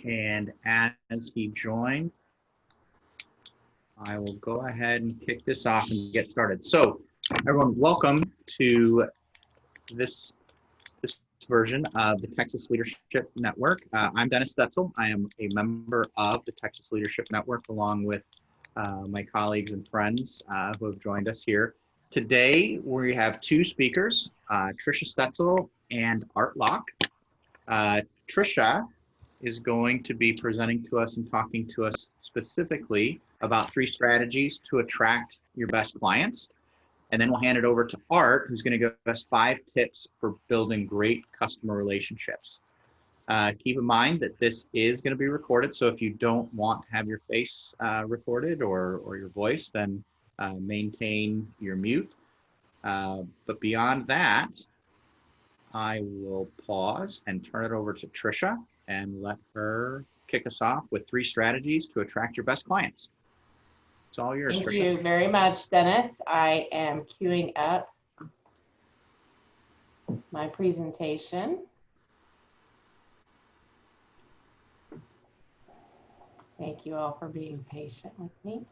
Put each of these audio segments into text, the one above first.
And as he joined, I will go ahead and kick this off and get started. So everyone, welcome to this version of the Texas Leadership Network. I'm Dennis Stetzel. I am a member of the Texas Leadership Network along with my colleagues and friends who have joined us here. Today, we have two speakers, Trisha Stetzel and Art Locke. Trisha is going to be presenting to us and talking to us specifically about 3 strategies to attract your best clients. And then we'll hand it over to Art, who's going to give us 5 tips for building great customer relationships. Keep in mind that this is going to be recorded, so if you don't want to have your face recorded or your voice, then maintain your mute. But beyond that, I will pause and turn it over to Trisha and let her kick us off with 3 strategies to attract your best clients. It's all yours, Thank Trisha. you very much, Dennis. I am queuing up my presentation. Thank you all for being patient with me.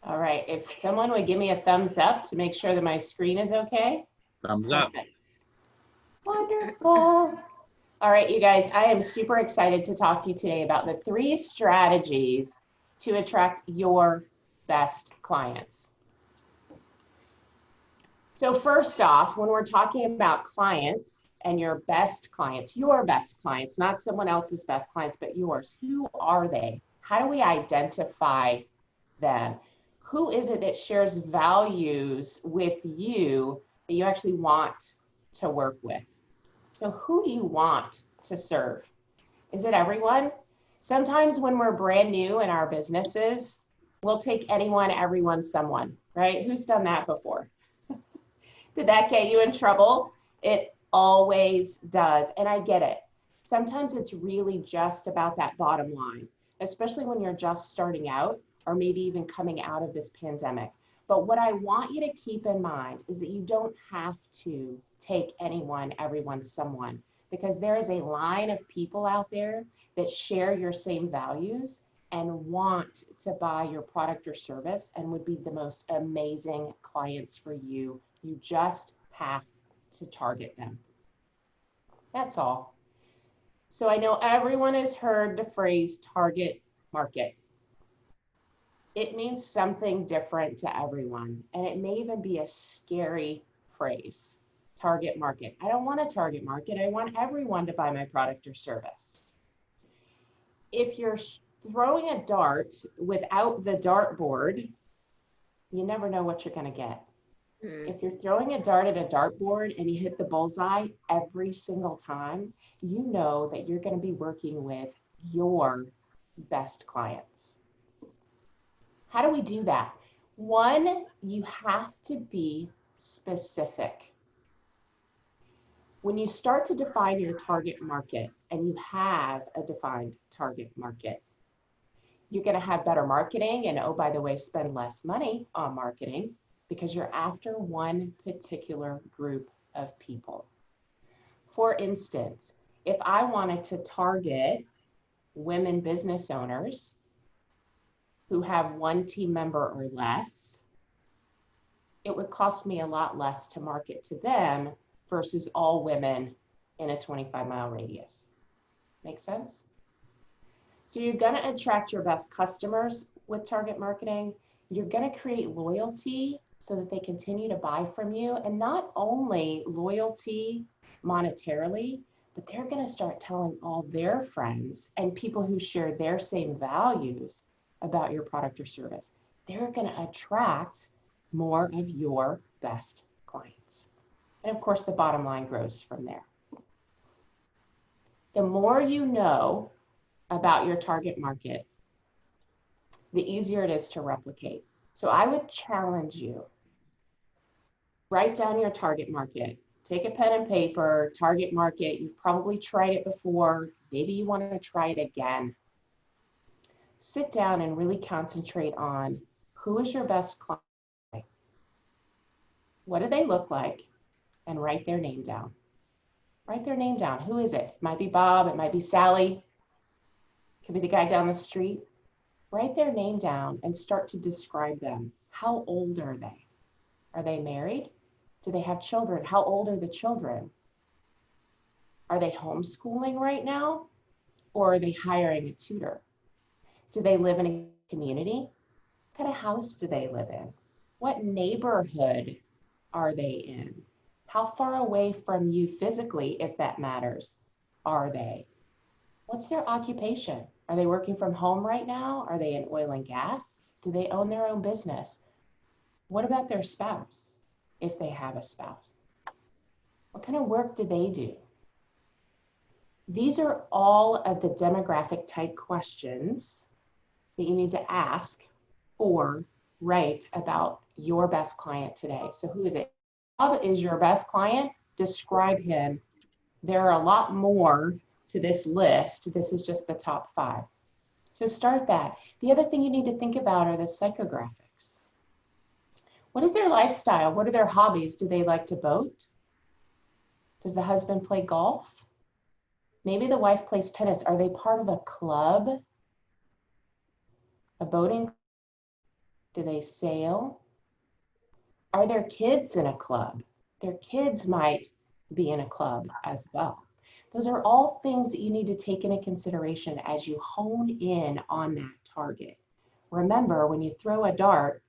All right, if someone would give me a thumbs up to make sure that my screen is okay. Thumbs up. Perfect. Wonderful. All right, you guys, I am super excited to talk to you today about the 3 strategies to attract your best clients. So first off, when we're talking about clients and your best clients, not someone else's best clients, but yours, who are they? How do we identify them? Who is it that shares values with you that you actually want to work with? So who do you want to serve? Is it everyone? Sometimes when we're brand new in our businesses, we'll take anyone, everyone, someone, right? Who's done that before? Did that get you in trouble? It always does, and I get it. Sometimes it's really just about that bottom line, especially when you're just starting out or maybe even coming out of this pandemic. But what I want you to keep in mind is that you don't have to take anyone, everyone, someone, because there is a line of people out there that share your same values and want to buy your product or service and would be the most amazing clients for you. You just have to target them. That's all. So I know everyone has heard the phrase target market. It means something different to everyone, and it may even be a scary phrase, target market. I don't want a target market. I want everyone to buy my product or service. If you're throwing a dart without the dartboard, you never know what you're going to get. If you're throwing a dart at a dartboard and you hit the bullseye every single time, you know that you're going to be working with your best clients. How do we do that? 1, you have to be specific. When you start to define your target market and you have a defined target market, you're going to have better marketing and, oh, by the way, spend less money on marketing because you're after one particular group of people. For instance, if I wanted to target women business owners who have 1 team member or less, it would cost me a lot less to market to them versus all women in a 25-mile radius. Make sense? So you're going to attract your best customers with target marketing. You're going to create loyalty so that they continue to buy from you, and not only loyalty monetarily, but they're going to start telling all their friends and people who share their same values about your product or service. They're going to attract more of your best clients. And of course, the bottom line grows from there. The more you know about your target market, the easier it is to replicate. So I would challenge you, write down your target market. Take a pen and paper, target market. You've probably tried it before. Maybe you want to try it again. Sit down and really concentrate on who is your best client, what do they look like, and write their name down. Write their name down. Who is it? It might be Bob, it might be Sally, it could be the guy down the street. Write their name down and start to describe them. How old are they? Are they married? Do they have children? How old are the children? Are they homeschooling right now? Or are they hiring a tutor? Do they live in a community? What kind of house do they live in? What neighborhood are they in? How far away from you physically, if that matters, are they? What's their occupation? Are they working from home right now? Are they in oil and gas? Do they own their own business? What about their spouse, if they have a spouse? What kind of work do they do? These are all of the demographic type questions that you need to ask or write about your best client today. So who is it? Bob is your best client. Describe him. There are a lot more to this list. This is just the top 5. So start that. The other thing you need to think about are the psychographics. What is their lifestyle? What are their hobbies? Do they like to boat? Does the husband play golf? Maybe the wife plays tennis. Are they part of a club? A boating? Do they sail? Are there kids in a club? Their kids might be in a club as well. Those are all things that you need to take into consideration as you hone in on that target. Remember, when you throw a dart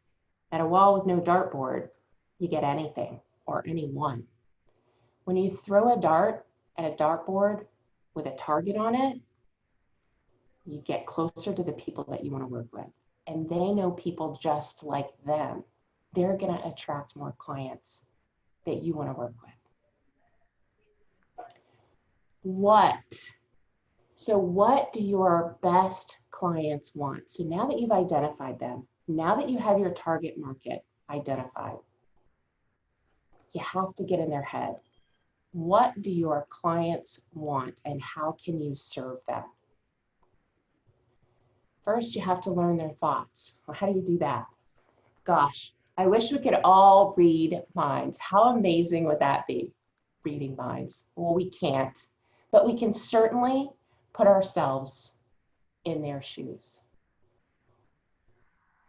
at a wall with no dartboard, you get anything or anyone. When you throw a dart at a dartboard with a target on it, you get closer to the people that you want to work with. And they know people just like them. They're going to attract more clients that you want to work with. So what do your best clients want? So now that you've identified them, now that you have your target market identified, you have to get in their head. What do your clients want and how can you serve them? First, you have to learn their thoughts. Well, how do you do that? Gosh, I wish we could all read minds. How amazing would that be, reading minds? Well, we can't, but we can certainly put ourselves in their shoes.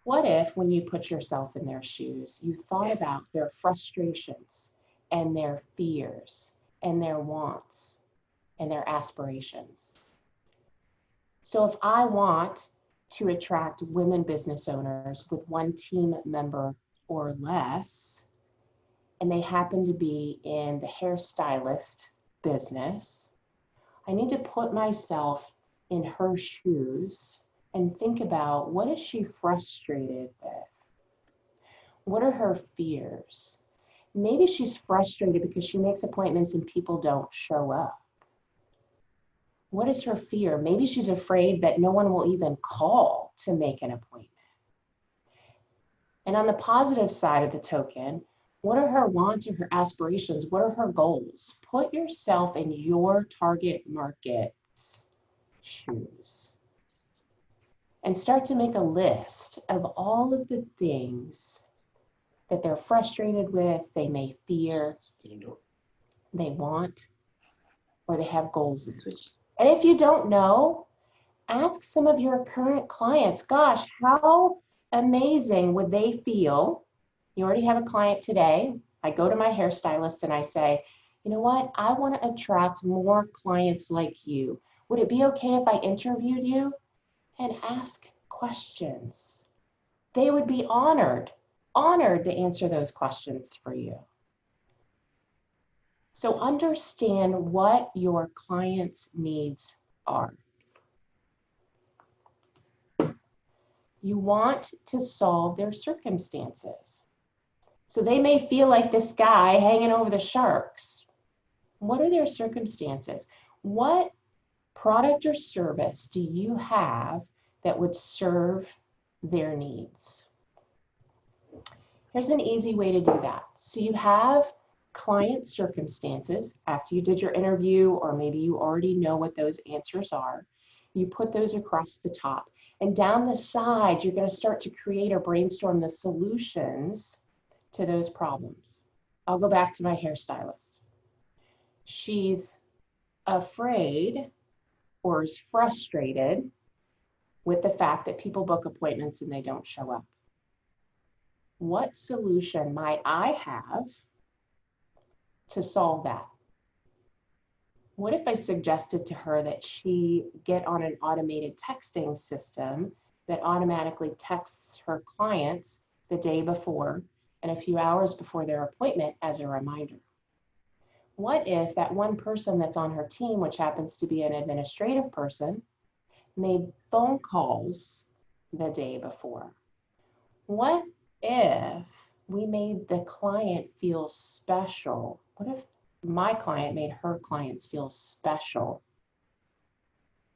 What if, when you put yourself in their shoes, you thought about their frustrations and their fears and their wants and their aspirations? So if I want to attract women business owners with 1 team member or less, and they happen to be in the hairstylist business, I need to put myself in her shoes and think about, what is she frustrated with? What are her fears? Maybe she's frustrated because she makes appointments and people don't show up. What is her fear? Maybe she's afraid that no one will even call to make an appointment. And on the positive side of the token, what are her wants or her aspirations? What are her goals? Put yourself in your target market's shoes and start to make a list of all of the things that they're frustrated with, they may fear, they want, or they have goals in. And if you don't know, ask some of your current clients, gosh, how amazing would they feel? You already have a client today. I go to my hairstylist and I say, you know what? I want to attract more clients like you. Would it be okay if I interviewed you and ask questions? They would be honored to answer those questions for you. So understand what your clients' needs are. You want to solve their circumstances. So they may feel like this guy hanging over the sharks. What are their circumstances? What product or service do you have that would serve their needs? Here's an easy way to do that. So you have client circumstances after you did your interview, or maybe you already know what those answers are. You put those across the top. And down the side, you're going to start to create or brainstorm the solutions to those problems. I'll go back to my hairstylist. She's afraid or is frustrated with the fact that people book appointments and they don't show up. What solution might I have to solve that? What if I suggested to her that she get on an automated texting system that automatically texts her clients the day before and a few hours before their appointment as a reminder? What if that one person that's on her team, which happens to be an administrative person, made phone calls the day before? What if we made the client feel special? What if my client made her clients feel special?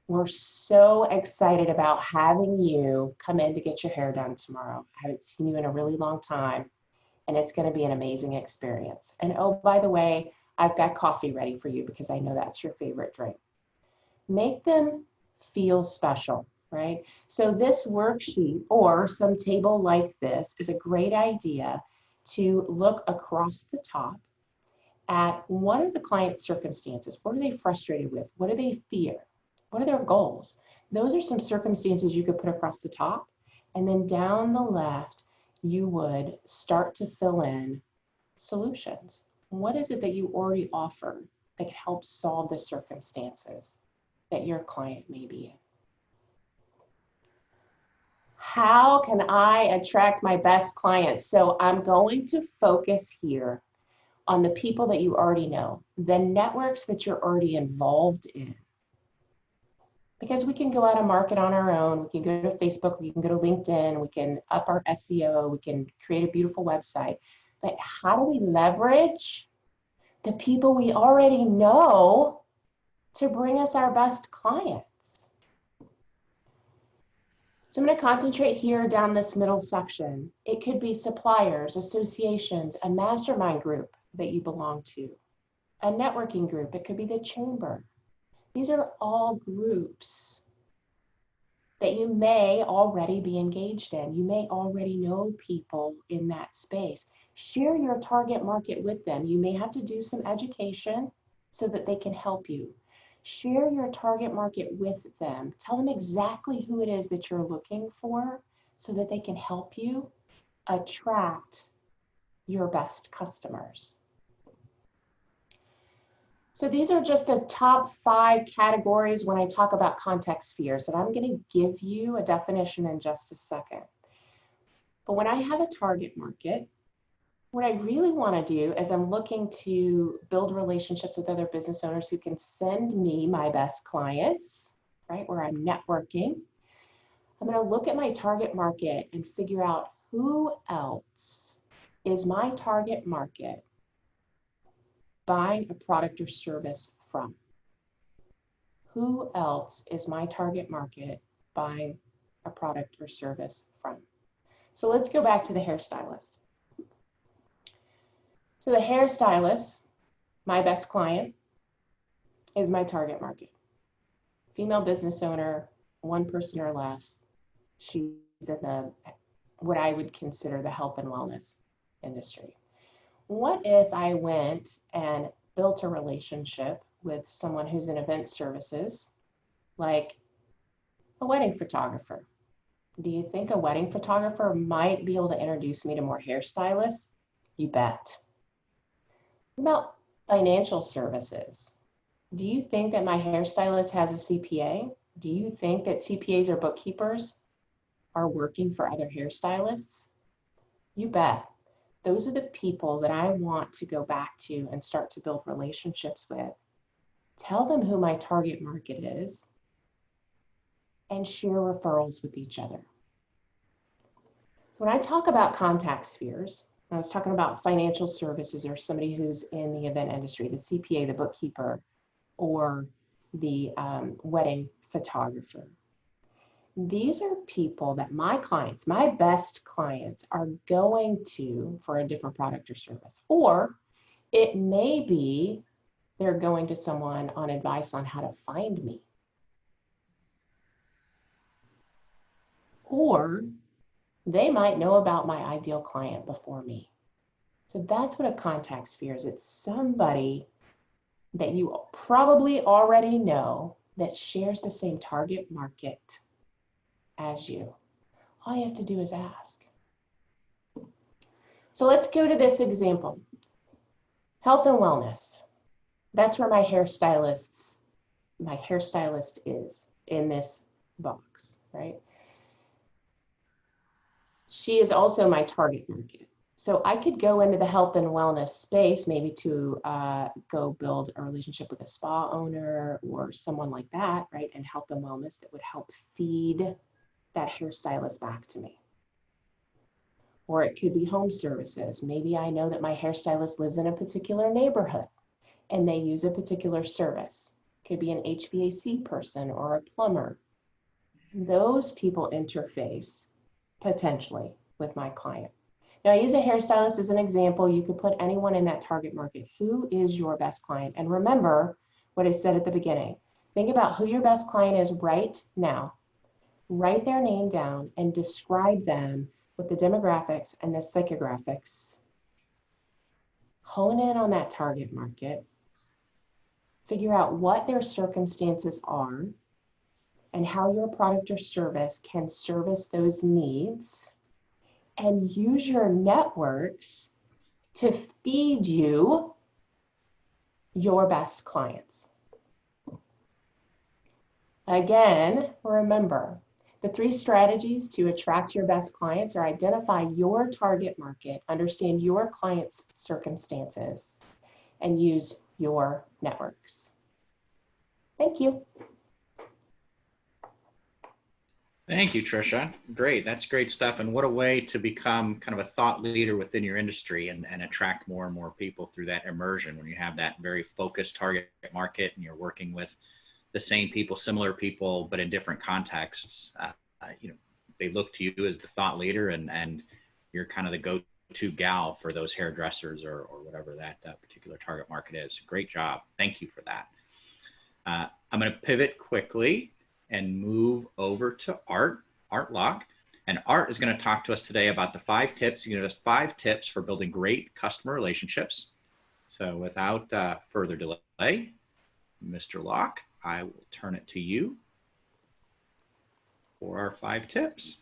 We're so excited about having you come in to get your hair done tomorrow. I haven't seen you in a really long time, and it's going to be an amazing experience. And oh, by the way, I've got coffee ready for you because I know that's your favorite drink. Make them feel special, right? So this worksheet or some table like this is a great idea to look across the top at what are the client's circumstances? What are they frustrated with? What do they fear? What are their goals? Those are some circumstances you could put across the top. And then down the left, you would start to fill in solutions. What is it that you already offer that could help solve the circumstances that your client may be in? How can I attract my best clients? So I'm going to focus here on the people that you already know, the networks that you're already involved in. Because we can go out and market on our own, we can go to Facebook, we can go to LinkedIn, we can up our SEO, we can create a beautiful website. But how do we leverage the people we already know to bring us our best clients? So I'm going to concentrate here down this middle section. It could be suppliers, associations, a mastermind group that you belong to, a networking group. It could be the chamber. These are all groups that you may already be engaged in. You may already know people in that space. Share your target market with them. You may have to do some education so that they can help you. Share your target market with them. Tell them exactly who it is that you're looking for so that they can help you attract your best customers. So these are just the top 5 categories when I talk about contact spheres, and I'm going to give you a definition in just a second. But when I have a target market, what I really want to do is I'm looking to build relationships with other business owners who can send me my best clients, right, where I'm networking. I'm going to look at my target market and figure out who else is my target market buying a product or service from. Who else is my target market buying a product or service from? So let's go back to the hairstylist. So the hairstylist, my best client, is my target market. Female business owner, 1 person or less. She's in the, what I would consider the health and wellness industry. What if I went and built a relationship with someone who's in event services, like a wedding photographer? Do you think a wedding photographer might be able to introduce me to more hairstylists? You bet. What about financial services? Do you think that my hairstylist has a CPA? Do you think that CPAs or bookkeepers are working for other hairstylists? You bet. Those are the people that I want to go back to and start to build relationships with. Tell them who my target market is and share referrals with each other. So when I talk about contact spheres, I was talking about financial services or somebody who's in the event industry, the CPA, the bookkeeper, or the wedding photographer. These are people that my clients, my best clients, are going to for a different product or service. Or It may be they're going to someone on advice on how to find me. Or they might know about my ideal client before me. So that's what a contact sphere is. It's somebody that you probably already know that shares the same target market as you. All you have to do is ask. So let's go to this example. Health and wellness. That's where my hairstylist is in this box, right? She is also my target market. So I could go into the health and wellness space, maybe to go build a relationship with a spa owner or someone like that, right? And health and wellness that would help feed that hairstylist back to me. Or it could be home services. Maybe I know that my hairstylist lives in a particular neighborhood and they use a particular service. It could be an HVAC person or a plumber. Those people interface potentially with my client. Now, I use a hairstylist as an example. You could put anyone in that target market. Who is your best client? And remember what I said at the beginning. Think about who your best client is right now. Write their name down and describe them with the demographics and the psychographics. Hone in on that target market. Figure out what their circumstances are and how your product or service can service those needs, and use your networks to feed you your best clients. Again, remember, the 3 strategies to attract your best clients are identify your target market, understand your client's circumstances, and use your networks. Thank you. Thank you, Trisha. Great. That's great stuff. And what a way to become kind of a thought leader within your industry and attract more and more people through that immersion when you have that very focused target market and you're working with the same people, similar people, but in different contexts. They look to you as the thought leader and you're kind of the go-to gal for those hairdressers or whatever that particular target market is. Great job. Thank you for that. I'm going to pivot quickly and move over to Art Locke. And Art is going to talk to us today about the 5 tips. He's going to give us 5 tips for building great customer relationships. So without further delay, Mr. Locke, I will turn it to you for our 5 tips.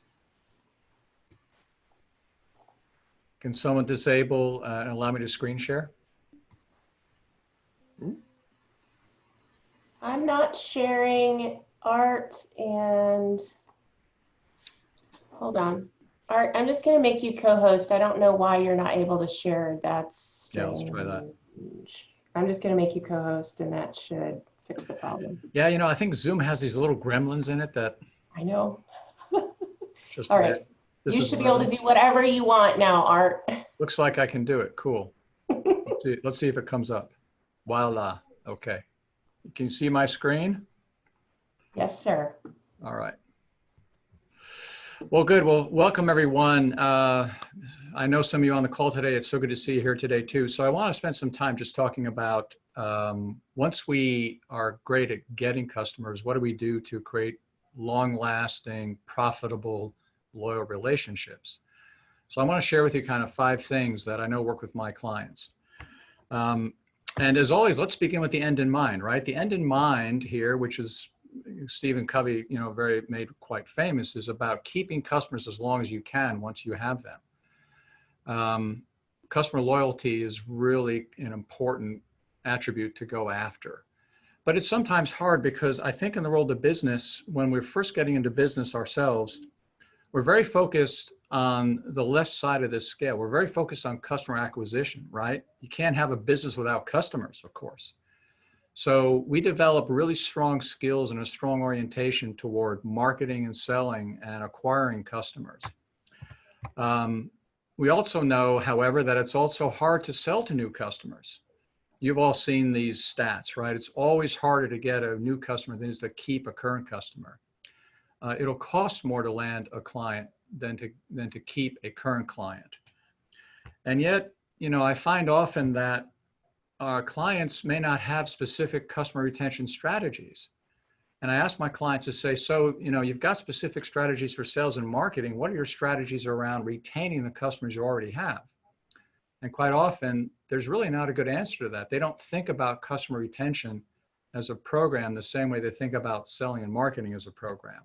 Can someone disable and allow me to screen share? I'm not sharing Art, and hold on. Art, I'm just going to make you co-host. I don't know why you're not able to share. That's strange. Yeah, let's try that. I'm just going to make you co-host, and that should fix the problem. Yeah, I think Zoom has these little gremlins in it that I know. just All right. You should be able to do whatever you want now, Art. Looks like I can do it. Cool. Let's see if it comes up. Voila. Okay. Can you see my screen? Yes, sir. All right. Well, good. Well, welcome everyone. I know some of you on the call today. It's so good to see you here today too. So I want to spend some time just talking about once we are great at getting customers, what do we do to create long-lasting, profitable, loyal relationships? So I want to share with you kind of 5 things that I know work with my clients. And as always, let's begin with the end in mind, right? The end in mind here, which is Stephen Covey, made quite famous, is about keeping customers as long as you can once you have them. Customer loyalty is really an important attribute to go after. But it's sometimes hard because I think in the world of business, when we're first getting into business ourselves, we're very focused on the left side of this scale. We're very focused on customer acquisition, right? You can't have a business without customers, of course. So we develop really strong skills and a strong orientation toward marketing and selling and acquiring customers. We also know, however, that it's also hard to sell to new customers. You've all seen these stats, right? It's always harder to get a new customer than it is to keep a current customer. It'll cost more to land a client than to keep a current client. And yet, I find often that our clients may not have specific customer retention strategies. And I ask my clients to say, so, you've got specific strategies for sales and marketing. What are your strategies around retaining the customers you already have? And quite often, there's really not a good answer to that. They don't think about customer retention as a program the same way they think about selling and marketing as a program.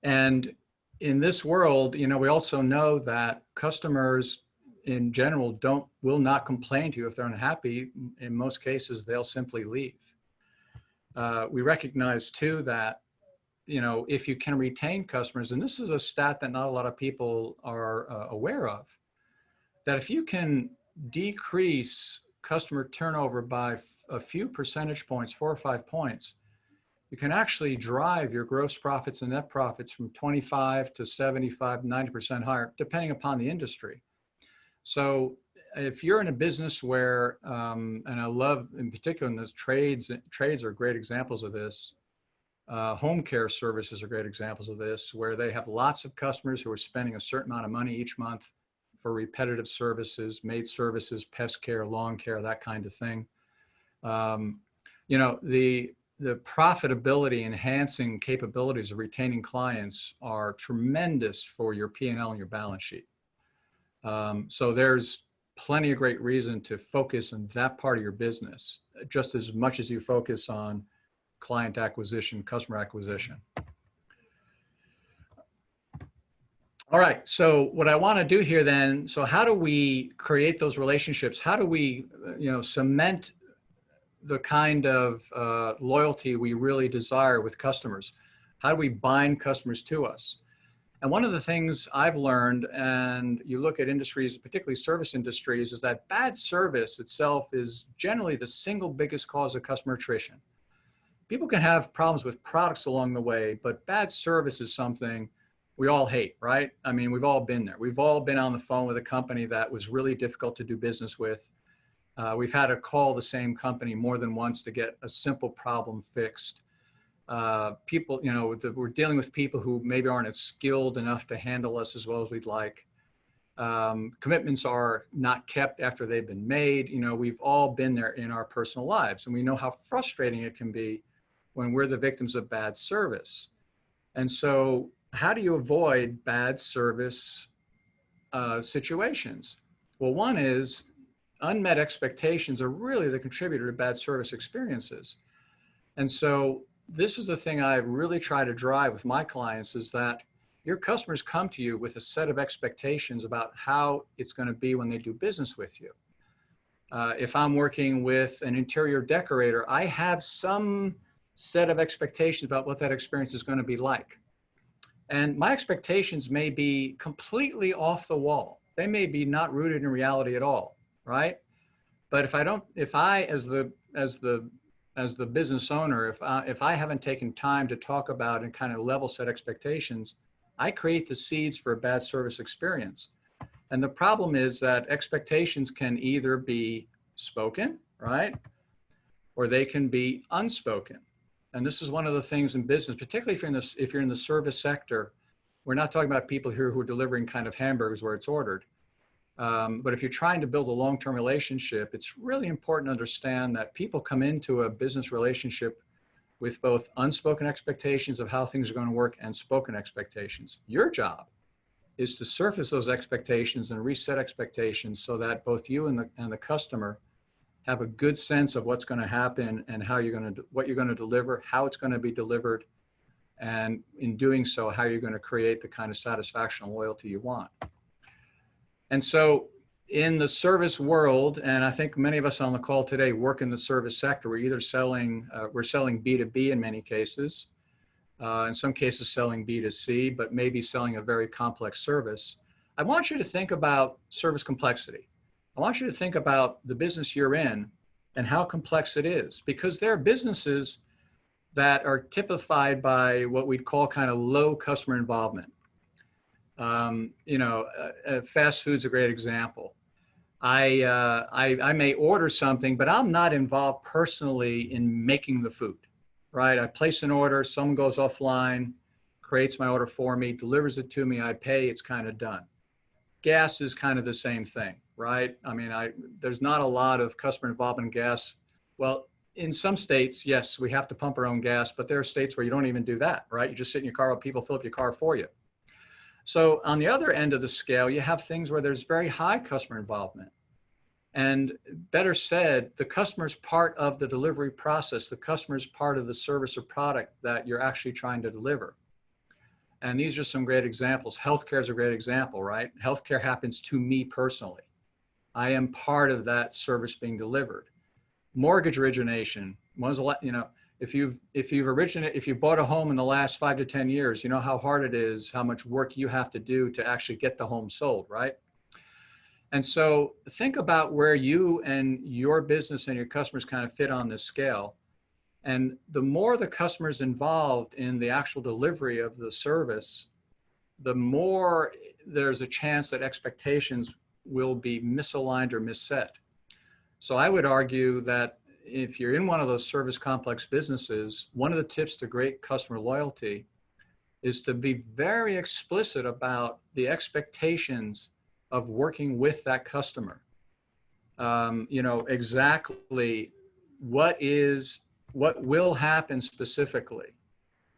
And in this world, we also know that customers in general will not complain to you if they're unhappy. In most cases, they'll simply leave. We recognize too that, if you can retain customers, and this is a stat that not a lot of people are aware of, that if you can decrease customer turnover by a few percentage points, 4 or 5 points, you can actually drive your gross profits and net profits from 25 to 75, 90% higher, depending upon the industry. So if you're in a business where, and I love in particular in this trades are great examples of this. Home care services are great examples of this, where they have lots of customers who are spending a certain amount of money each month for repetitive services, maid services, pest care, lawn care, that kind of thing. The profitability enhancing capabilities of retaining clients are tremendous for your P&L and your balance sheet. So there's plenty of great reason to focus on that part of your business, just as much as you focus on client acquisition, customer acquisition. All right, so what I want to do here then, so how do we create those relationships? How do we, cement the kind of loyalty we really desire with customers? How do we bind customers to us? And one of the things I've learned, and you look at industries, particularly service industries, is that bad service itself is generally the single biggest cause of customer attrition. People can have problems with products along the way, but bad service is something we all hate, right? I mean, we've all been there. We've all been on the phone with a company that was really difficult to do business with. We've had to call the same company more than once to get a simple problem fixed. People, we're dealing with people who maybe aren't as skilled enough to handle us as well as we'd like. Commitments are not kept after they've been made. We've all been there in our personal lives, and we know how frustrating it can be when we're the victims of bad service. And so how do you avoid bad service situations? Well, one is unmet expectations are really the contributor to bad service experiences. And so this is the thing I really try to drive with my clients, is that your customers come to you with a set of expectations about how it's going to be when they do business with you. If I'm working with an interior decorator, I have some set of expectations about what that experience is going to be like. And my expectations may be completely off the wall. They may be not rooted in reality at all, right? But if I as the business owner, if I haven't taken time to talk about and kind of level set expectations, I create the seeds for a bad service experience. And the problem is that expectations can either be spoken, right? Or they can be unspoken. And this is one of the things in business, particularly if you're in the service sector. We're not talking about people here who are delivering kind of hamburgers where it's ordered. But if you're trying to build a long-term relationship, it's really important to understand that people come into a business relationship with both unspoken expectations of how things are going to work and spoken expectations. Your job is to surface those expectations and reset expectations so that both you and the customer have a good sense of what's going to happen and what you're going to deliver, how it's going to be delivered, and in doing so, how you're going to create the kind of satisfaction and loyalty you want. And so in the service world, and I think many of us on the call today work in the service sector, we're selling B2B in many cases, in some cases selling B2C, but maybe selling a very complex service. I want you to think about service complexity. I want you to think about the business you're in and how complex it is, because there are businesses that are typified by what we'd call kind of low customer involvement. Fast food's a great example. I may order something, but I'm not involved personally in making the food, right? I place an order, someone goes offline, creates my order for me, delivers it to me, I pay, it's kind of done. Gas is kind of the same thing. right? I mean, there's not a lot of customer involvement in gas. Well, in some states, yes, we have to pump our own gas, but there are states where you don't even do that, right? You just sit in your car while people fill up your car for you. So on the other end of the scale, you have things where there's very high customer involvement. And better said, the customer's part of the delivery process. The customer's part of the service or product that you're actually trying to deliver. And these are some great examples. Healthcare is a great example, right? Healthcare happens to me personally. I am part of that service being delivered. Mortgage origination. If you've bought a home in the last 5 to 10 years, you know how hard it is, how much work you have to do to actually get the home sold, right? And so think about where you and your business and your customers kind of fit on this scale. And the more the customer's involved in the actual delivery of the service, the more there's a chance that expectations will be misaligned or misset. So I would argue that if you're in one of those service complex businesses, one of the tips to great customer loyalty is to be very explicit about the expectations of working with that customer. Exactly what will happen specifically.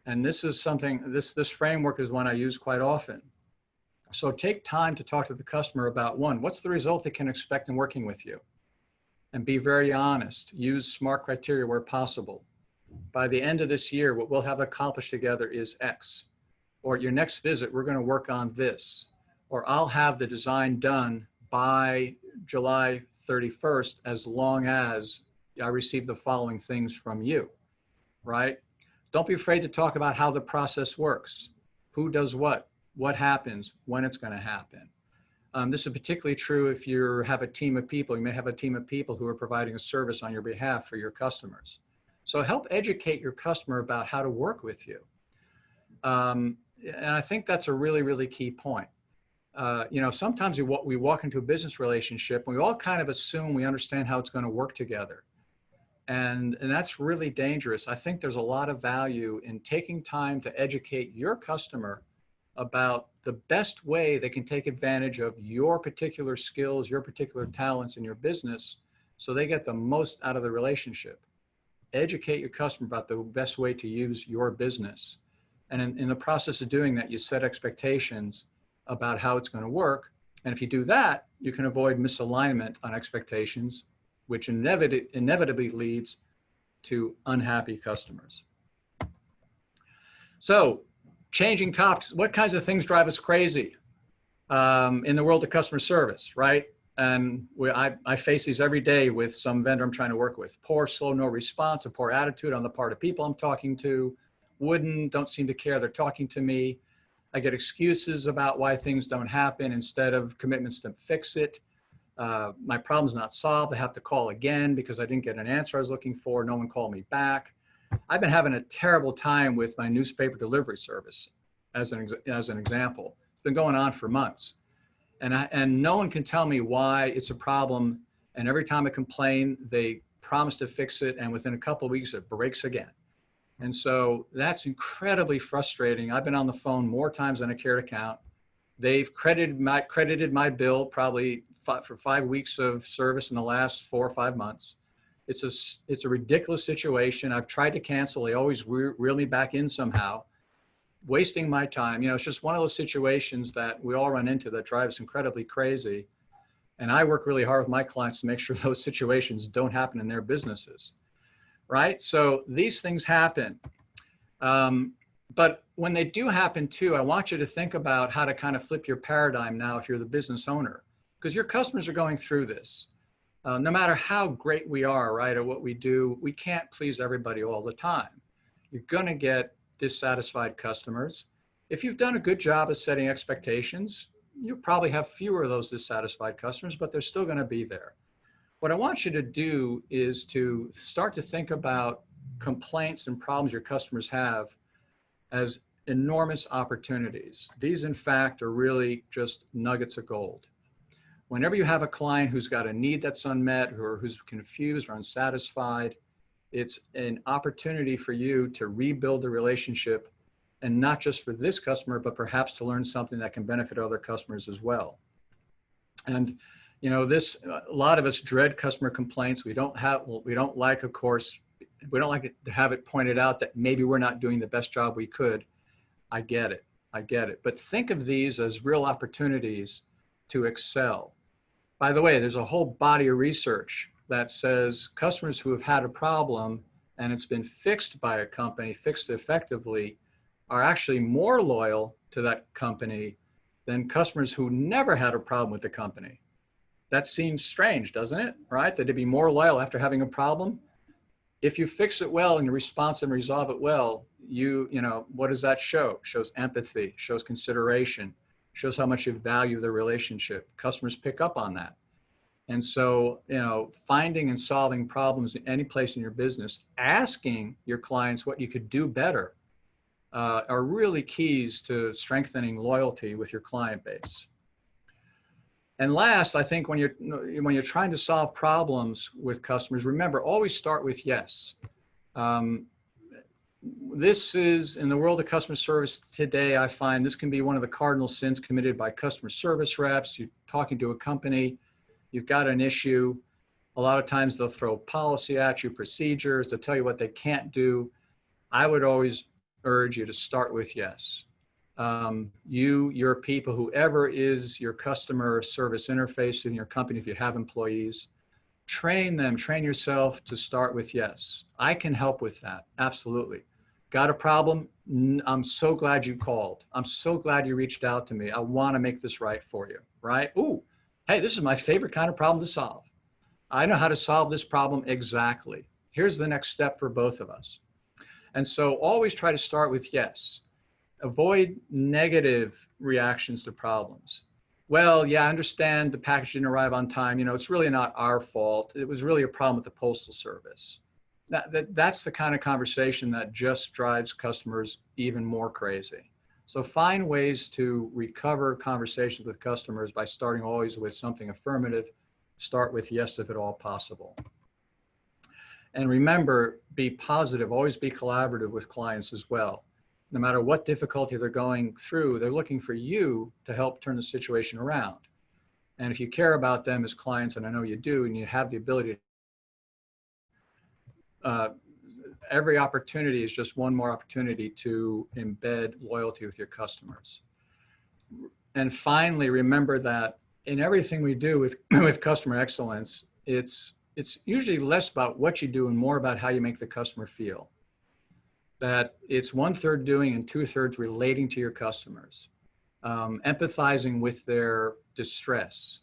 And this is something, this framework is one I use quite often. So take time to talk to the customer about, one, what's the result they can expect in working with you? And be very honest. Use SMART criteria where possible. By the end of this year, what we'll have accomplished together is X. Or at your next visit, we're going to work on this. Or I'll have the design done by July 31st, as long as I receive the following things from you, right? Don't be afraid to talk about how the process works. Who does what happens, when it's going to happen. This is particularly true if you have a team of people. You may have a team of people who are providing a service on your behalf for your customers. So help educate your customer about how to work with you. And I think that's a really, really key point. Sometimes we walk into a business relationship and we all kind of assume we understand how it's going to work together. And that's really dangerous. I think there's a lot of value in taking time to educate your customer about the best way they can take advantage of your particular skills, your particular talents in your business, so they get the most out of the relationship. Educate your customer about the best way to use your business. And in the process of doing that, you set expectations about how it's going to work. And if you do that, you can avoid misalignment on expectations, which inevitably leads to unhappy customers. So, changing topics, what kinds of things drive us crazy in the world of customer service, right? And I face these every day with some vendor I'm trying to work with. Poor, slow, no response, a poor attitude on the part of people I'm talking to, don't seem to care they're talking to me. I get excuses about why things don't happen instead of commitments to fix it. My problem's not solved. I have to call again because I didn't get an answer I was looking for. No one called me back. I've been having a terrible time with my newspaper delivery service, as an example. It's been going on for months. And no one can tell me why it's a problem. And every time I complain, they promise to fix it. And within a couple of weeks, it breaks again. And so that's incredibly frustrating. I've been on the phone more times than I care to count. They've credited my bill probably for 5 weeks of service in the last 4 or 5 months. It's a ridiculous situation. I've tried to cancel. They always reel me back in somehow, wasting my time. It's just one of those situations that we all run into that drives incredibly crazy. And I work really hard with my clients to make sure those situations don't happen in their businesses, right? So these things happen. But when they do happen too, I want you to think about how to kind of flip your paradigm now if you're the business owner, because your customers are going through this. No matter how great we are, right, at what we do, we can't please everybody all the time. You're going to get dissatisfied customers. If you've done a good job of setting expectations, you'll probably have fewer of those dissatisfied customers, but they're still going to be there. What I want you to do is to start to think about complaints and problems your customers have as enormous opportunities. These, in fact, are really just nuggets of gold. Whenever you have a client who's got a need that's unmet or who's confused or unsatisfied, it's an opportunity for you to rebuild the relationship, and not just for this customer, but perhaps to learn something that can benefit other customers as well. And You know, a lot of us dread customer complaints. We don't like, of course, we don't like to have it pointed out that maybe we're not doing the best job we could. I get it. But think of these as real opportunities to excel. By the way, there's a whole body of research that says customers who have had a problem and it's been fixed by a company, fixed effectively, are actually more loyal to that company than customers who never had a problem with the company. That seems strange, doesn't it? Right? That they'd be more loyal after having a problem. If you fix it well and you respond and resolve it well, you know, what does that show? It shows empathy, shows consideration, shows how much you value the relationship. Customers pick up on that. And so, you know, finding and solving problems in any place in your business, asking your clients what you could do better, are really keys to strengthening loyalty with your client base. And last, I think when you're trying to solve problems with customers, remember, always start with yes. This is, in the world of customer service today, I find this can be one of the cardinal sins committed by customer service reps. You're talking to a company, you've got an issue. A lot of times they'll throw policy at you, procedures, they'll tell you what they can't do. I would always urge you to start with yes. Your people, whoever is your customer service interface in your company, if you have employees, train them, train yourself to start with yes. I can help with that, absolutely. Got a problem? I'm so glad you called. I'm so glad you reached out to me. I want to make this right for you, right? Ooh, hey, this is my favorite kind of problem to solve. I know how to solve this problem exactly. Here's the next step for both of us. And so always try to start with yes. Avoid negative reactions to problems. Well, yeah, I understand the package didn't arrive on time. You know, it's really not our fault. It was really a problem with the Postal Service. That's the kind of conversation that just drives customers even more crazy. So find ways to recover conversations with customers by starting always with something affirmative. Start with yes, if at all possible. And remember, be positive, always be collaborative with clients as well. No matter what difficulty they're going through, they're looking for you to help turn the situation around. And if you care about them as clients, and I know you do, and you have the ability, every opportunity is just one more opportunity to embed loyalty with your customers. And finally, remember that in everything we do with customer excellence, it's usually less about what you do and more about how you make the customer feel. That it's 1/3 doing and 2/3 relating to your customers, empathizing with their distress,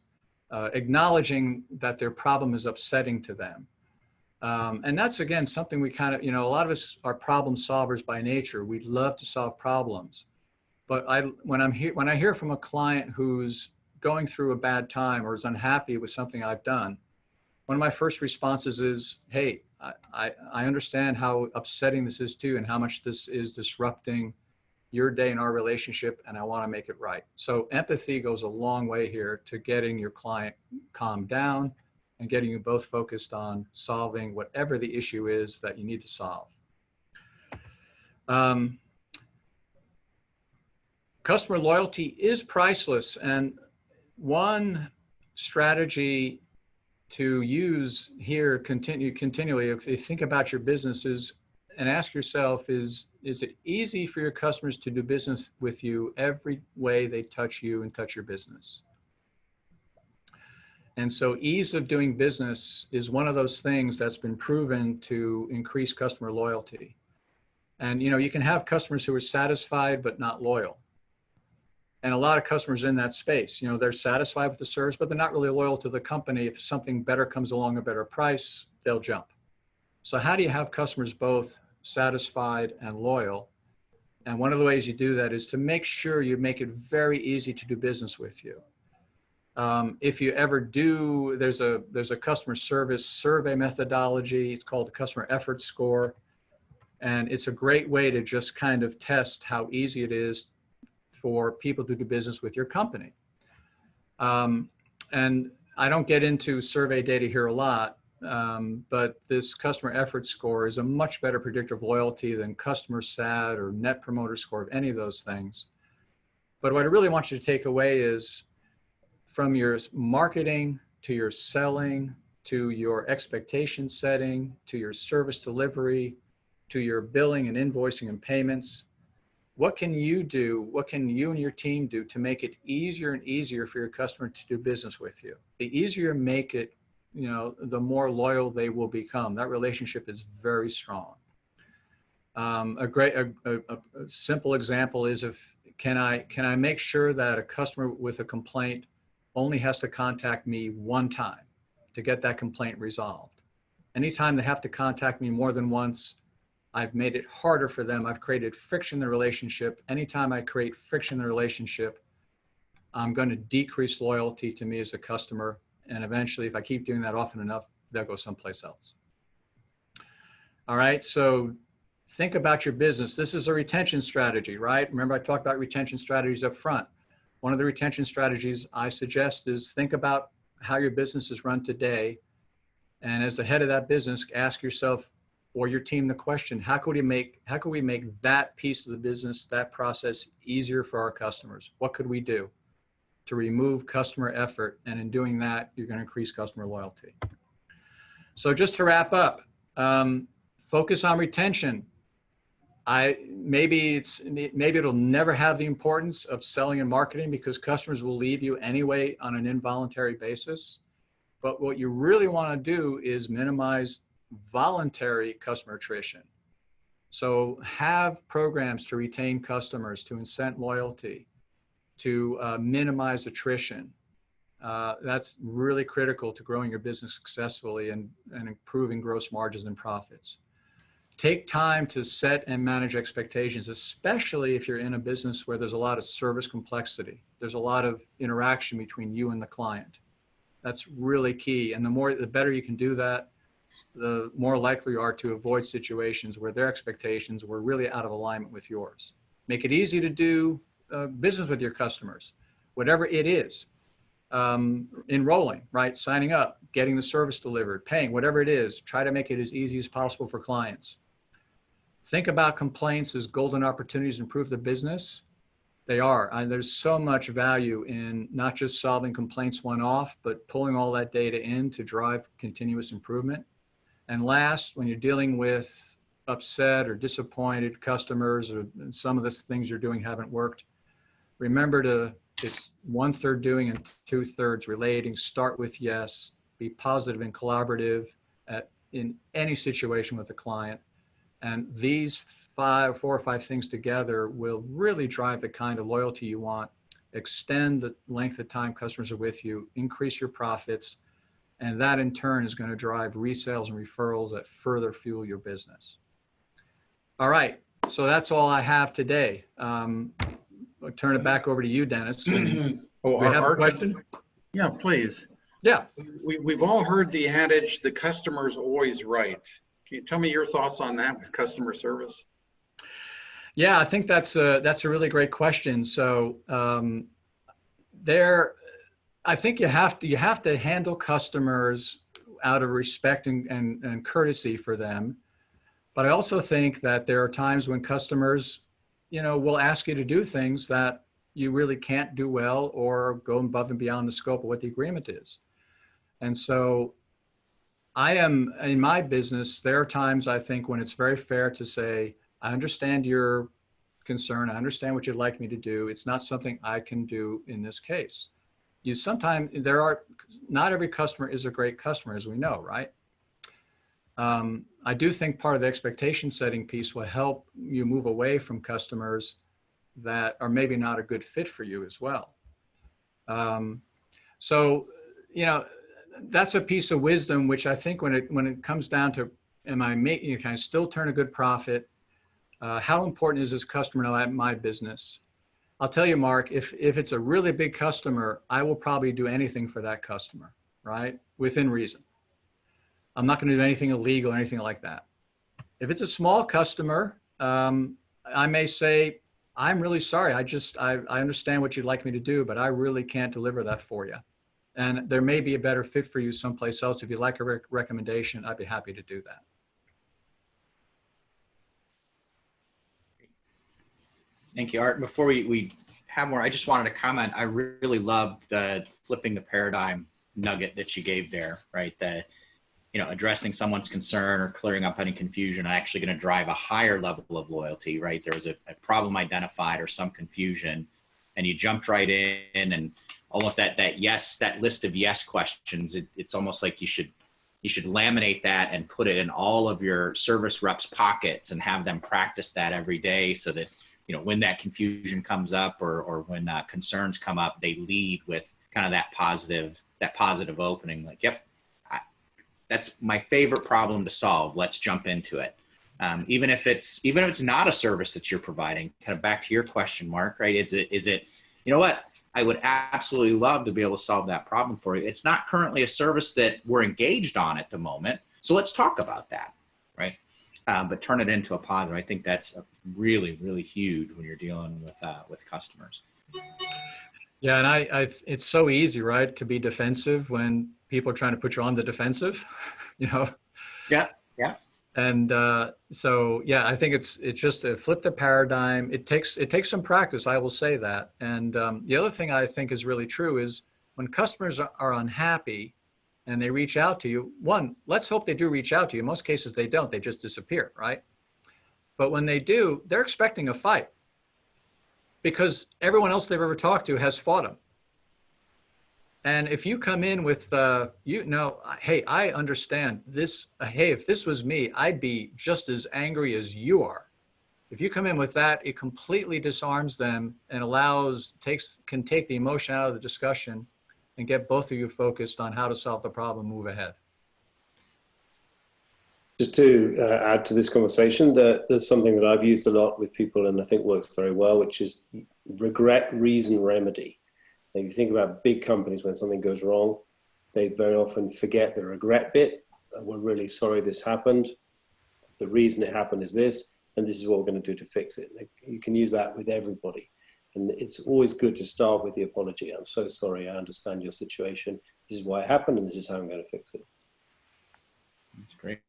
acknowledging that their problem is upsetting to them. And that's, again, something we kind of, you know, a lot of us are problem solvers by nature. We love to solve problems. But when I hear from a client who's going through a bad time or is unhappy with something I've done, one of my first responses is, hey, I understand how upsetting this is to you and how much this is disrupting your day and our relationship, and I want to make it right. So empathy goes a long way here to getting your client calmed down and getting you both focused on solving whatever the issue is that you need to solve. Customer loyalty is priceless, and one strategy to use here continually, if you think about your businesses and ask yourself, is it easy for your customers to do business with you every way they touch you and touch your business? And so ease of doing business is one of those things that's been proven to increase customer loyalty. And, you know, you can have customers who are satisfied but not loyal. And a lot of customers in that space, you know, they're satisfied with the service, but they're not really loyal to the company. If something better comes along, a better price, they'll jump. So how do you have customers both satisfied and loyal? And one of the ways you do that is to make sure you make it very easy to do business with you. If you ever do, there's a customer service survey methodology. It's called the customer effort score. And it's a great way to just kind of test how easy it is for people to do business with your company. And I don't get into survey data here a lot, but this customer effort score is a much better predictor of loyalty than customer sat or net promoter score of any of those things. But what I really want you to take away is, from your marketing to your selling, to your expectation setting, to your service delivery, to your billing and invoicing and payments. What can you do? What can you and your team do to make it easier and easier for your customer to do business with you? The easier you make it, the more loyal they will become. That relationship is very strong. A simple example is can I make sure that a customer with a complaint only has to contact me one time to get that complaint resolved? Anytime they have to contact me more than once, I've made it harder for them. I've created friction in the relationship. Anytime I create friction in the relationship, I'm going to decrease loyalty to me as a customer. And eventually, if I keep doing that often enough, they'll go someplace else. All right, so think about your business. This is a retention strategy, right? Remember, I talked about retention strategies up front. One of the retention strategies I suggest is think about how your business is run today. And as the head of that business, ask yourself or your team the question, how could we make that piece of the business, that process easier for our customers? What could we do to remove customer effort? And in doing that, you're going to increase customer loyalty. So just to wrap up, focus on retention. Maybe it'll never have the importance of selling and marketing because customers will leave you anyway on an involuntary basis. But what you really want to do is minimize voluntary customer attrition. So have programs to retain customers, to incent loyalty, to minimize attrition. That's really critical to growing your business successfully and improving gross margins and profits. Take time to set and manage expectations, especially if you're in a business where there's a lot of service complexity. There's a lot of interaction between you and the client. That's really key. And the better you can do that, the more likely you are to avoid situations where their expectations were really out of alignment with yours. Make it easy to do business with your customers, whatever it is. Enrolling, right? Signing up, getting the service delivered, paying, whatever it is. Try to make it as easy as possible for clients. Think about complaints as golden opportunities to improve the business. They are. There's so much value in not just solving complaints one-off, but pulling all that data in to drive continuous improvement. And last, when you're dealing with upset or disappointed customers or some of the things you're doing haven't worked, remember it's 1/3 doing and 2/3 relating. Start with yes, be positive and collaborative in any situation with the client. And these 4 or 5 things together will really drive the kind of loyalty you want, extend the length of time customers are with you, increase your profits, and that in turn is going to drive resales and referrals that further fuel your business. All right, so that's all I have today. I'll turn it back over to you, Dennis. Oh, we have a question? Yeah, please. Yeah. We've all heard the adage, the customer's always right. Can you tell me your thoughts on that with customer service? Yeah, I think that's a really great question. So I think you have to handle customers out of respect and courtesy for them. But I also think that there are times when customers, will ask you to do things that you really can't do well or go above and beyond the scope of what the agreement is. And so in my business, there are times I think when it's very fair to say, I understand your concern. I understand what you'd like me to do. It's not something I can do in this case. Not every customer is a great customer, as we know, right? I do think part of the expectation setting piece will help you move away from customers that are maybe not a good fit for you as well. So, that's a piece of wisdom, which I think when it comes down to, can I still turn a good profit? How important is this customer in my business? I'll tell you, Mark, if it's a really big customer, I will probably do anything for that customer, right? Within reason. I'm not going to do anything illegal or anything like that. If it's a small customer, I may say, I'm really sorry. I understand what you'd like me to do, but I really can't deliver that for you. And there may be a better fit for you someplace else. If you'd like a recommendation, I'd be happy to do that. Thank you, Art. Before we have more, I just wanted to comment. I really loved the flipping the paradigm nugget that you gave there, right? That, addressing someone's concern or clearing up any confusion are actually going to drive a higher level of loyalty, right? There was a problem identified or some confusion, and you jumped right in, and almost that list of yes questions. It's almost like you should laminate that and put it in all of your service reps' pockets and have them practice that every day, so that when that confusion comes up or when concerns come up, they lead with kind of that positive opening. Like, yep, that's my favorite problem to solve. Let's jump into it. Even if it's not a service that you're providing. Kind of back to your question, Mark. Right? Is it? You know what? I would absolutely love to be able to solve that problem for you. It's not currently a service that we're engaged on at the moment, so let's talk about that, right? But turn it into a positive. I think that's really, really huge when you're dealing with customers. Yeah, and it's so easy, right, to be defensive when people are trying to put you on the defensive, Yeah. And so, yeah, I think it's just a flip the paradigm. It takes some practice, I will say that. And the other thing I think is really true is when customers are unhappy and they reach out to you, one, let's hope they do reach out to you. In most cases, they don't. They just disappear, right? But when they do, they're expecting a fight because everyone else they've ever talked to has fought them. And if you come in with, hey, I understand this. Hey, if this was me, I'd be just as angry as you are. If you come in with that, it completely disarms them and can take the emotion out of the discussion and get both of you focused on how to solve the problem, move ahead. Just to add to this conversation, there's something that I've used a lot with people and I think works very well, which is regret, reason, remedy. Now, if you think about big companies, when something goes wrong, they very often forget the regret bit. We're really sorry this happened. The reason it happened is this, and this is what we're going to do to fix it. You can use that with everybody. And it's always good to start with the apology. I'm so sorry, I understand your situation. This is why it happened, and this is how I'm going to fix it. That's great.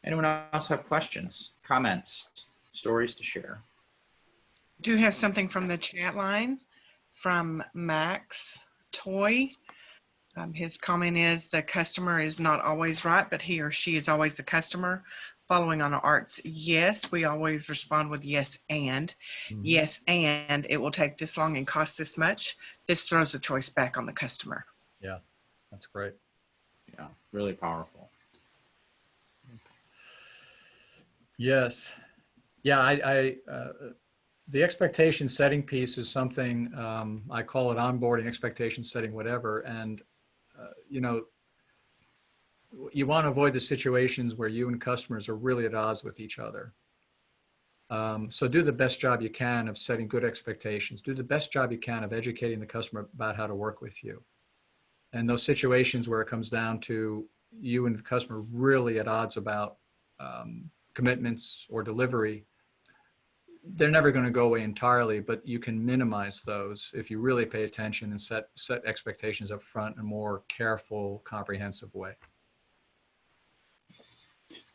Anyone else have questions, comments, stories to share? Do have something from the chat line from Max Toy. His comment is, the customer is not always right, but he or she is always the customer. Following on Art's yes, we always respond with yes and. Mm-hmm. Yes and it will take this long and cost this much. This throws the choice back on the customer. Yeah, that's great. Yeah, really powerful. Yes. Yeah, the expectation setting piece is something, I call it onboarding, expectation setting, whatever. And, you want to avoid the situations where you and customers are really at odds with each other. So do the best job you can of setting good expectations. Do the best job you can of educating the customer about how to work with you. And those situations where it comes down to you and the customer really at odds about commitments or delivery, they're never going to go away entirely, but you can minimize those if you really pay attention and set expectations up front in a more careful, comprehensive way.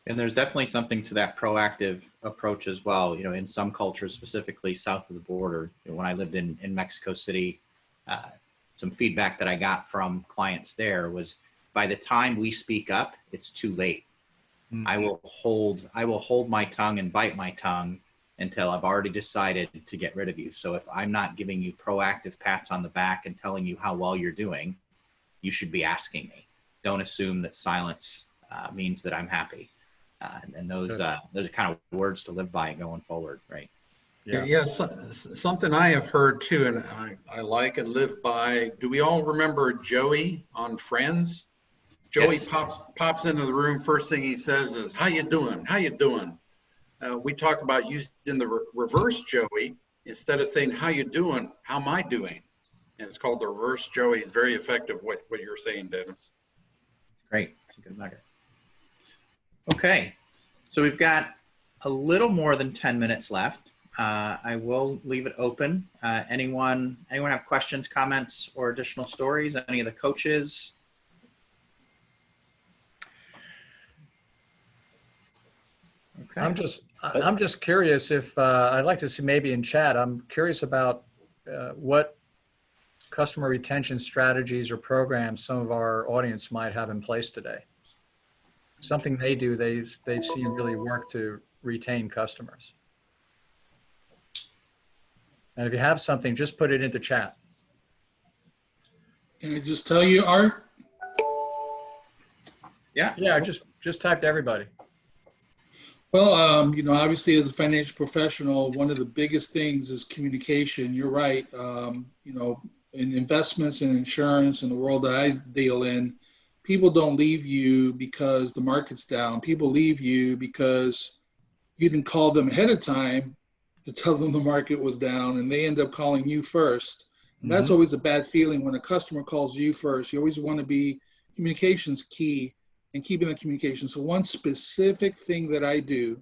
And there's definitely something to that proactive approach as well. In some cultures, specifically south of the border, when I lived in Mexico City, some feedback that I got from clients there was, by the time we speak up, it's too late. Mm-hmm. I will hold my tongue and bite my tongue until I've already decided to get rid of you. So if I'm not giving you proactive pats on the back and telling you how well you're doing, you should be asking me. Don't assume that silence means that I'm happy. And those are kind of words to live by going forward, right? Yeah. Something I have heard too, and I like and live by. Do we all remember Joey on Friends? Joey Yes. pops into the room. First thing he says is, "How you doing? How you doing?" We talk about using the reverse Joey instead of saying, "How you doing? How am I doing?" And it's called the reverse Joey. It's very effective. What you're saying, Dennis. Great. It's a good nugget. Okay, so we've got a little more than 10 minutes left. I will leave it open. Anyone have questions, comments, or additional stories? Any of the coaches? Okay. I'm just curious if I'd like to see maybe in chat. I'm curious about what customer retention strategies or programs some of our audience might have in place today? Something they do, they've seen really work to retain customers. And if you have something, just put it into chat. Can I just tell you, Art? Yeah. Yeah, just type to everybody. Well, obviously as a financial professional, one of the biggest things is communication. You're right. In investments and insurance and the world that I deal in, people don't leave you because the market's down. People leave you because you didn't call them ahead of time to tell them the market was down, and they end up calling you first. And that's always a bad feeling when a customer calls you first. You always want to be, communication's key, and keeping the communication. So one specific thing that I do,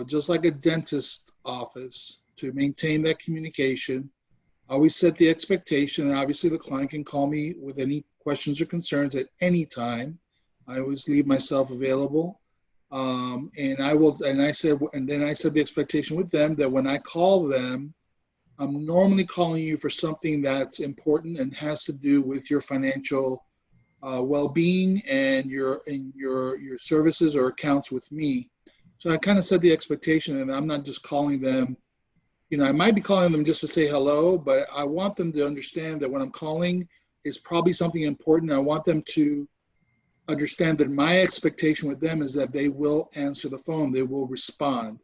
just like a dentist office, to maintain that communication, I always set the expectation, and obviously the client can call me with any questions or concerns at any time. I always leave myself available. And then I set the expectation with them that when I call them, I'm normally calling you for something that's important and has to do with your financial well-being and your services or accounts with me. So I kind of set the expectation, and I'm not just calling them. I might be calling them just to say hello, but I want them to understand that when I'm calling, it's probably something important. I want them to understand that my expectation with them is that they will answer the phone, they will respond.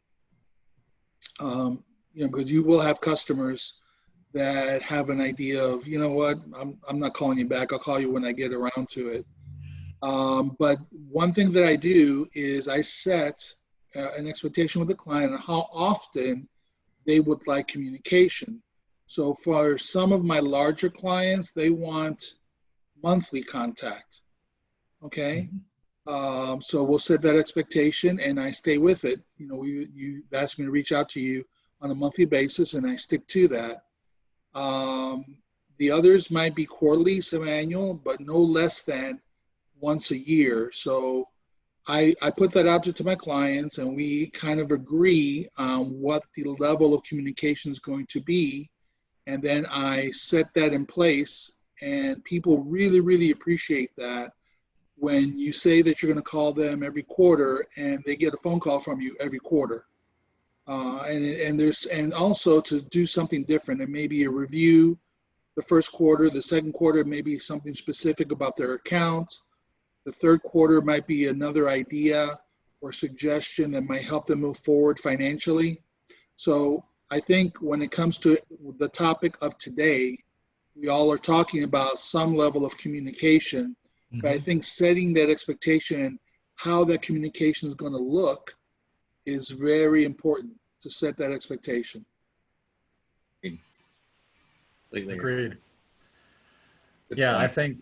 Because you will have customers that have an idea of, you know what, I'm not calling you back. I'll call you when I get around to it. But one thing that I do is I set an expectation with the client on how often they would like communication. So for some of my larger clients, they want monthly contact. Okay. So we'll set that expectation and I stay with it. You asked me to reach out to you on a monthly basis and I stick to that. The others might be quarterly, semi-annual, but no less than once a year. So I put that out to my clients and we kind of agree on what the level of communication is going to be. And then I set that in place, and people really, really appreciate that when you say that you're going to call them every quarter and they get a phone call from you every quarter. And also to do something different. It may be a review the first quarter, the second quarter, maybe something specific about their account. The third quarter might be another idea or suggestion that might help them move forward financially. So I think when it comes to the topic of today, we all are talking about some level of communication, but I think setting that expectation and how that communication is going to look is very important to set that expectation. Agreed. Yeah, I think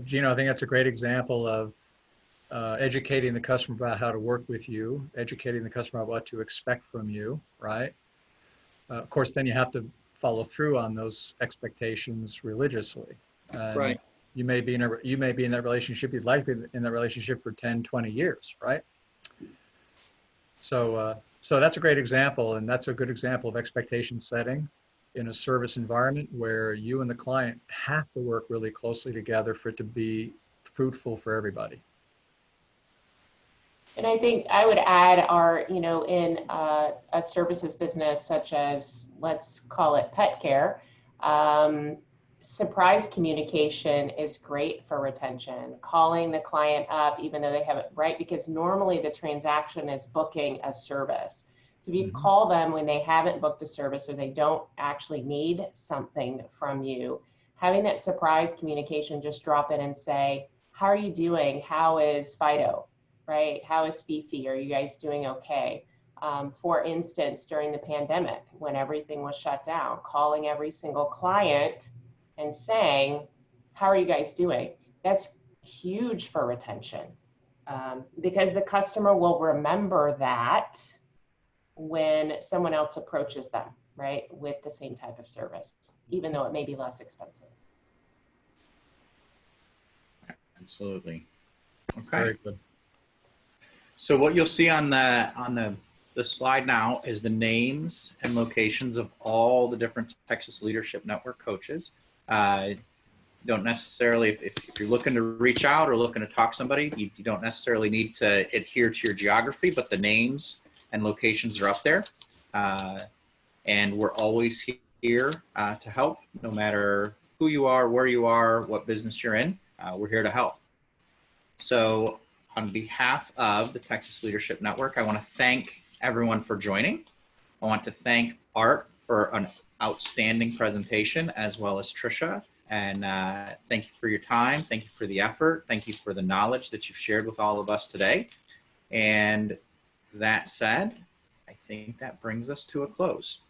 Gino, I think that's a great example of educating the customer about how to work with you, educating the customer about what to expect from you, right? Of course, then you have to follow through on those expectations religiously. Right. You may be in that relationship, you'd like to be in that relationship for 10, 20 years, right? So that's a great example, and that's a good example of expectation setting in a service environment where you and the client have to work really closely together for it to be fruitful for everybody. And I think I would add in a services business such as, let's call it pet care, surprise communication is great for retention. Calling the client up, even though they haven't, right? Because normally the transaction is booking a service. So if you call them when they haven't booked a service or they don't actually need something from you, having that surprise communication, just drop in and say, how are you doing? How is Fido, right? How is Fifi? Are you guys doing okay? For instance, during the pandemic, when everything was shut down, calling every single client and saying, how are you guys doing? That's huge for retention because the customer will remember that when someone else approaches them, right, with the same type of service, even though it may be less expensive. Absolutely. Okay. Very good. So what you'll see on the the slide now is the names and locations of all the different Texas Leadership Network coaches. Don't necessarily, if you're looking to reach out or looking to talk to somebody, you don't necessarily need to adhere to your geography, but the names and locations are up there. And we're always here to help, no matter who you are, where you are, what business you're in. We're here to help. So on behalf of the Texas Leadership Network, I want to thank everyone for joining. I want to thank Art for an outstanding presentation, as well as Trisha. And thank you for your time. Thank you for the effort. Thank you for the knowledge that you've shared with all of us today. And that said, I think that brings us to a close.